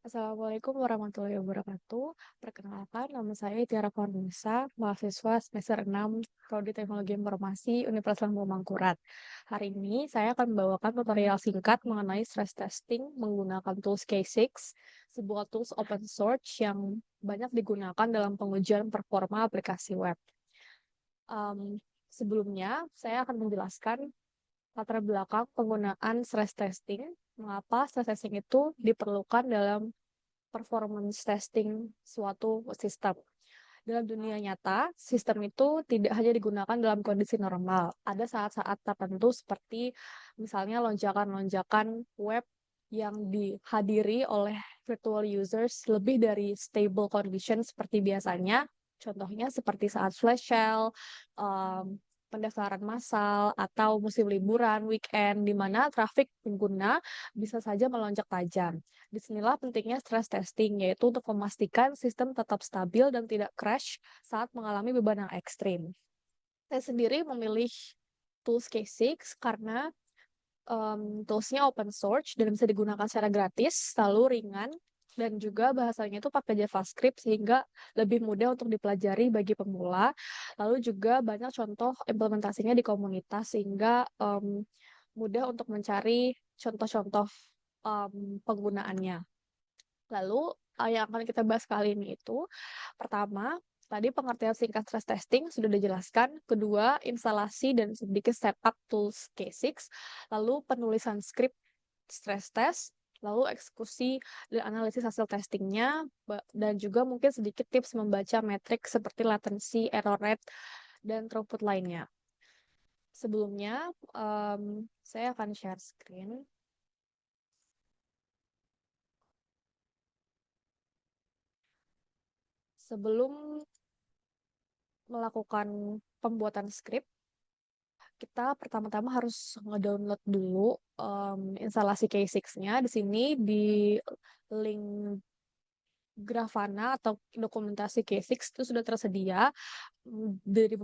Assalamualaikum warahmatullahi wabarakatuh. Perkenalkan, nama saya Tiara Farnisa, mahasiswa semester 6 Prodi Teknologi Informasi Universitas Mangkurat. Hari ini saya akan membawakan tutorial singkat mengenai stress testing menggunakan tools K6, sebuah tools open source yang banyak digunakan dalam pengujian performa aplikasi web. Sebelumnya, saya akan menjelaskan latar belakang penggunaan stress testing, mengapa stress testing itu diperlukan dalam performance testing suatu sistem. Dalam dunia nyata, sistem itu tidak hanya digunakan dalam kondisi normal. Ada saat-saat tertentu seperti misalnya lonjakan-lonjakan web yang dihadiri oleh virtual users lebih dari stable condition seperti biasanya. Contohnya seperti saat flash sale, pendaftaran massal, atau musim liburan, weekend, di mana trafik pengguna bisa saja melonjak tajam. Disinilah pentingnya stress testing, yaitu untuk memastikan sistem tetap stabil dan tidak crash saat mengalami beban yang ekstrim. Saya sendiri memilih tools K6 karena toolsnya open source dan bisa digunakan secara gratis, selalu ringan, dan juga bahasanya itu pakai JavaScript sehingga lebih mudah untuk dipelajari bagi pemula. Lalu juga banyak contoh implementasinya di komunitas sehingga mudah untuk mencari contoh-contoh penggunaannya. Lalu, yang akan kita bahas kali ini itu, pertama, tadi pengertian singkat stress testing sudah dijelaskan. Kedua, instalasi dan sedikit setup tools K6. Lalu, penulisan script stress test. Lalu, eksekusi dan analisis hasil testingnya. Dan juga mungkin sedikit tips membaca metrik seperti latency, error rate, dan throughput lainnya. Sebelumnya, saya akan share screen. Sebelum melakukan pembuatan script, kita pertama-tama harus ngedownload dulu instalasi K6-nya. Di sini di link Grafana atau dokumentasi K6 itu sudah tersedia dari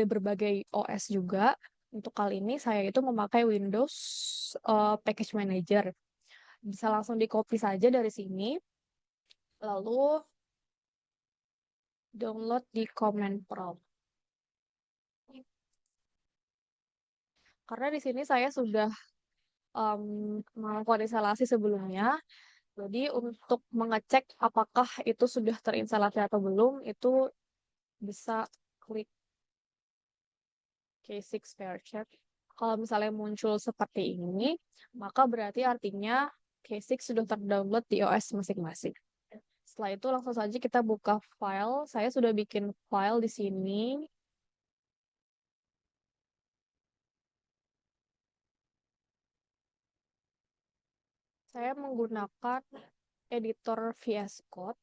berbagai OS juga. Untuk kali ini saya itu memakai Windows Package Manager. Bisa langsung di copy saja dari sini. Lalu download di command prompt. Karena di sini saya sudah melakukan instalasi sebelumnya. Jadi untuk mengecek apakah itu sudah terinstalasi atau belum, itu bisa klik K6 Spare Check. Kalau misalnya muncul seperti ini, maka berarti artinya K6 sudah terdownload di OS masing-masing. Setelah itu langsung saja kita buka file. Saya sudah bikin file di sini. Saya menggunakan editor VS Code.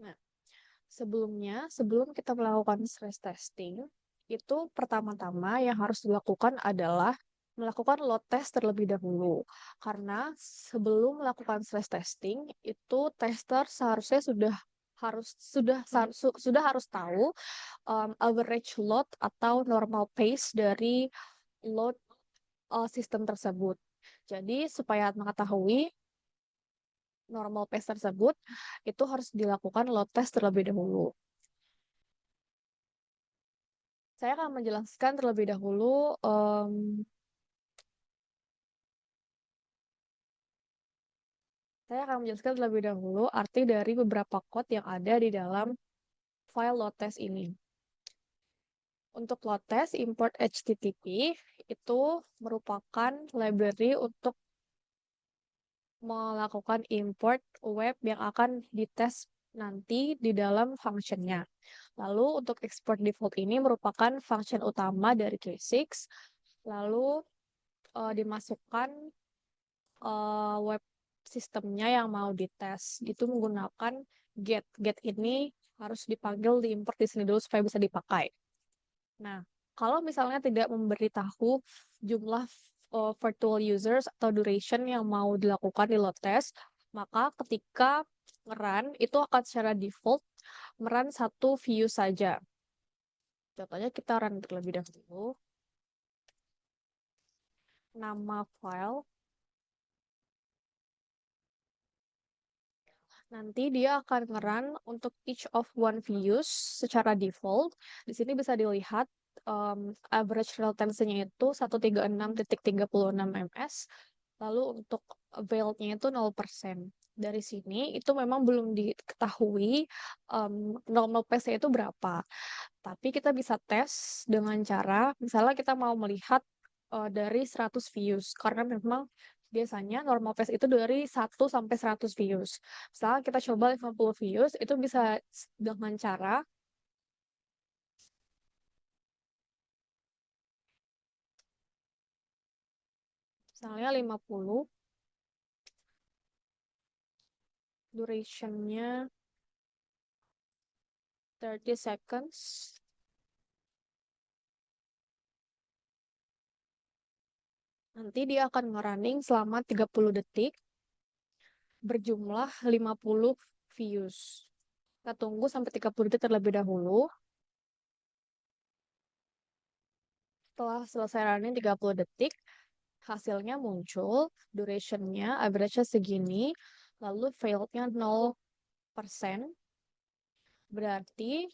Nah, sebelum kita melakukan stress testing, itu pertama-tama yang harus dilakukan adalah melakukan load test terlebih dahulu. Karena sebelum melakukan stress testing, itu tester seharusnya sudah harus tahu average load atau normal pace dari load sistem tersebut. Jadi supaya mengetahui normal pace tersebut, itu harus dilakukan load test terlebih dahulu. Saya akan menjelaskan terlebih dahulu arti dari beberapa code yang ada di dalam file load test ini. Untuk load test, import HTTP itu merupakan library untuk melakukan import web yang akan dites nanti di dalam functionnya. Lalu untuk export default ini merupakan function utama dari K6. Lalu dimasukkan web sistemnya yang mau dites. Itu menggunakan get. Get ini harus dipanggil diimport di sini dulu supaya bisa dipakai. Nah, kalau misalnya tidak memberitahu jumlah virtual users atau duration yang mau dilakukan di load test, maka ketika run itu akan secara default merun satu view saja. Contohnya kita run terlebih dahulu. nama file. Nanti dia akan nge-run untuk each of one views secara default. Di sini bisa dilihat average latency-nya itu 136.36 ms. Lalu untuk avail-nya itu 0%. Dari sini itu memang belum diketahui normal pace itu berapa. Tapi kita bisa tes dengan cara, misalnya kita mau melihat dari 100 views. Karena memang biasanya normal pace itu dari 1 sampai 100 views. Misalnya kita coba 50 views, itu bisa dengan cara misalnya 50, duration-nya 30 seconds. Nanti dia akan nge-running selama 30 detik berjumlah 50 views. Kita tunggu sampai 30 detik terlebih dahulu. Setelah selesai running 30 detik, hasilnya muncul, duration-nya, average-nya segini, lalu failed-nya 0%. Berarti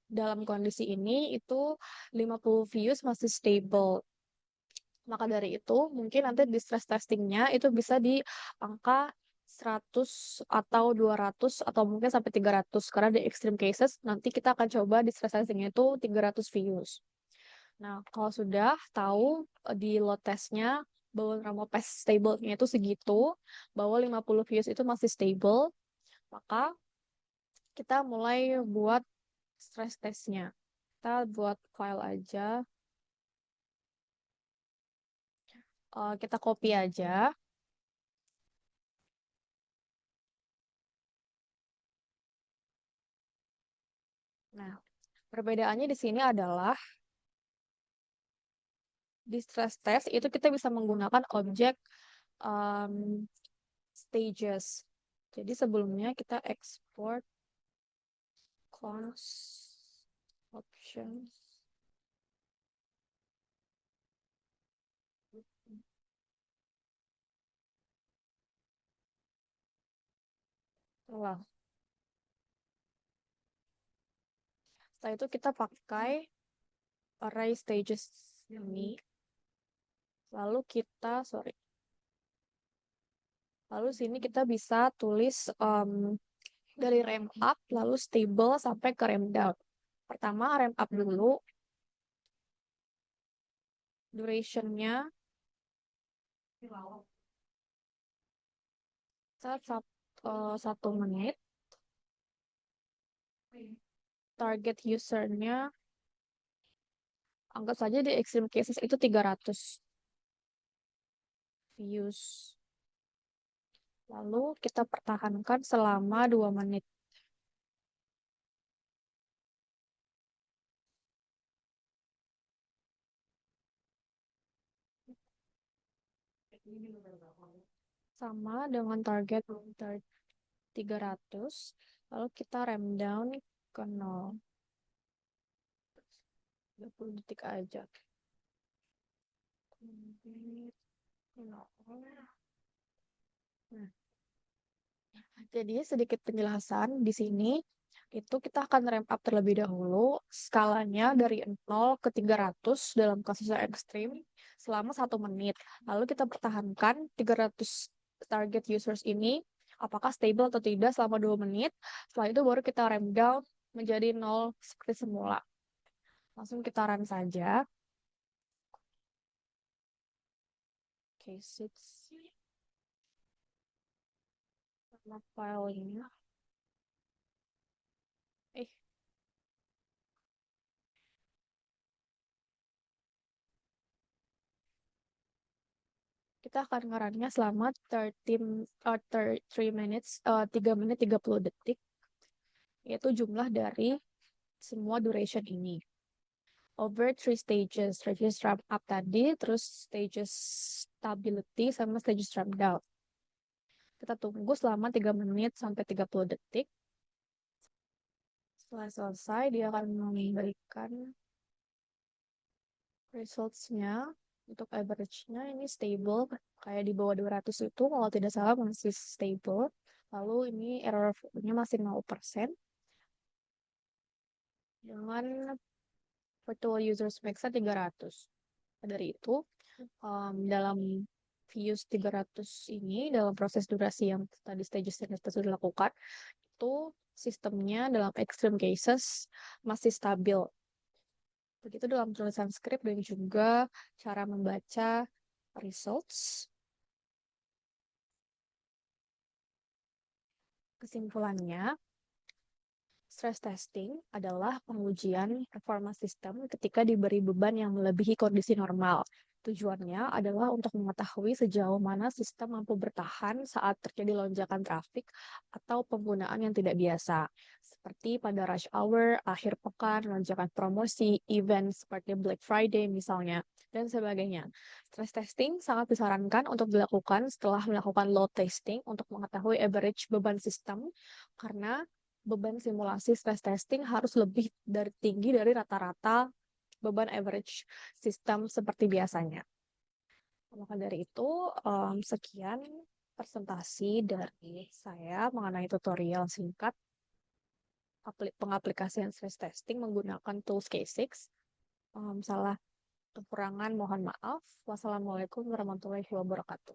dalam kondisi ini itu 50 views masih stable. Maka dari itu, mungkin nanti di stress testingnya itu bisa di angka 100 atau 200 atau mungkin sampai 300. Karena di extreme cases, nanti kita akan coba di stress testingnya itu 300 views. Nah, kalau sudah tahu di load testnya bahwa normal pace stable-nya itu segitu, bahwa 50 views itu masih stable, maka kita mulai buat stress testnya. Kita buat file aja, kita copy aja. Nah, perbedaannya di sini adalah di stress test itu kita bisa menggunakan objek um, stages. Jadi sebelumnya kita export cons options. Wah, setelah itu kita pakai array stages ini. Lalu lalu sini kita bisa tulis dari ramp up, lalu stable sampai ke ramp down. Pertama ramp up dulu, duration-nya satu menit. Target user-nya anggap saja di extreme cases itu 300 views. Lalu kita pertahankan selama 2 menit. Sama dengan target 300. Lalu kita rem down ke 0. 30 detik aja. Nah, jadi sedikit penjelasan di sini itu kita akan ramp up terlebih dahulu skalanya dari 0 ke 300 dalam kasus yang ekstrim selama 1 menit. Lalu kita pertahankan 300 target users ini apakah stable atau tidak selama 2 menit. Setelah itu baru kita ramp down menjadi 0 seperti semula. Langsung kita run saja. Oke, nama filenya. Eh, kita akan ngerunnya selama 3 minutes, 3 menit 30 detik, yaitu jumlah dari semua duration ini. Over 3 stages, stages ramp up tadi, terus stages stability, sama stages ramp down. Kita tunggu selama 3 menit sampai 30 detik. Setelah selesai, dia akan memberikan results-nya. Untuk average-nya ini stable, kayak di bawah 200 itu kalau tidak salah masih stable. Lalu ini error-nya masih 0%. Dengan virtual users max-nya 300. Dari itu, dalam views 300 ini, dalam proses durasi yang tadi stages yang kita sudah lakukan, itu sistemnya dalam extreme cases masih stabil. Begitu dalam tulisan script dan juga cara membaca results. Kesimpulannya, stress testing adalah pengujian performa sistem ketika diberi beban yang melebihi kondisi normal. Tujuannya adalah untuk mengetahui sejauh mana sistem mampu bertahan saat terjadi lonjakan trafik atau penggunaan yang tidak biasa, seperti pada rush hour, akhir pekan, lonjakan promosi, event seperti Black Friday misalnya, dan sebagainya. Stress testing sangat disarankan untuk dilakukan setelah melakukan load testing untuk mengetahui average beban sistem, karena beban simulasi stress testing harus lebih tinggi dari rata-rata beban average sistem seperti biasanya. Maka dari itu, sekian presentasi dari saya mengenai tutorial singkat pengaplikasian stress testing menggunakan tools K6. Salah kekurangan mohon maaf. Wassalamualaikum warahmatullahi wabarakatuh.